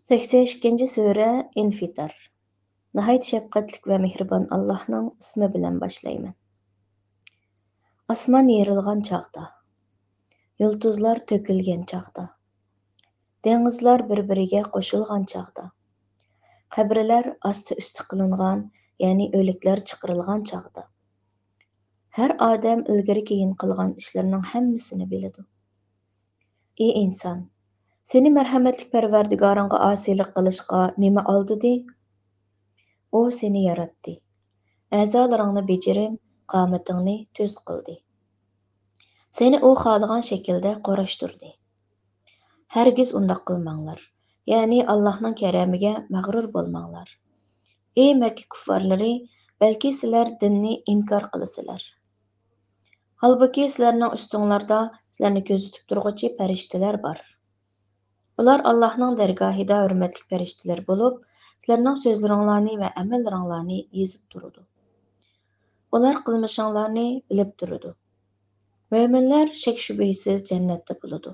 82. Sure İnfitar. Nihayet şefqatlik ve mehriban Allah'ның ismi bilen başlayman. Osmon yerilgan çağda, yulduzlar tökülgen çağda, dengizlar bir-biriga qo'shilgan çağda, qabrlar asti-üsti qilingan, ya'ni o'liklar chiqarilgan çağda. Her odam ilgari-keyin qilgan ishlarning hammasini biladi. Ey inson, seni merhametlik Parvardigoringga osiylik qilishga nima oldidi? O seni yaratdi. A'zolaringni bejirim, qomatingni tuz qildi. Seni o xohlagan shaklda qorashtirdi. Hergiz undaq qilmanglar. Ya'ni Allohning karamiga mag'rur bo'lmanglar. Ey Makka kuffarlari, balki sizlar dinni inkor qilasizlar. Halbuki sizlarning ustinglarda sizlarni ko'zitib turg'uchi farishtalar bor. Ular Allohning dargohida hurmatli farishtalar bo'lib, sizlarning so'zlaringlarni va amallaringlarni yezib turadi. Ular qilmishinglarni bilib turadi. Mo'minlar shak shubhasiz jannatda bo'ladi.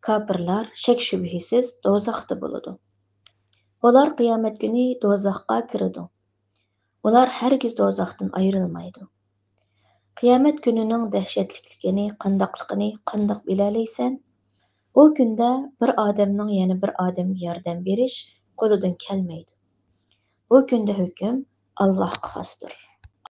Kafirlar shak shubhasiz do'zaxda bo'ladi. Ular qiyomat kuni do'zaxga kiradi. Ular hargiz do'zaxdan ayrilmaydi. Qiyomat kunining dahshatlikligini, qandoqligini qandoq bilalaysan? O kunda bir odamning yana bir odamga yordam berish qo'lidan kelmaydi. O kunda hukm Allohga xosdir.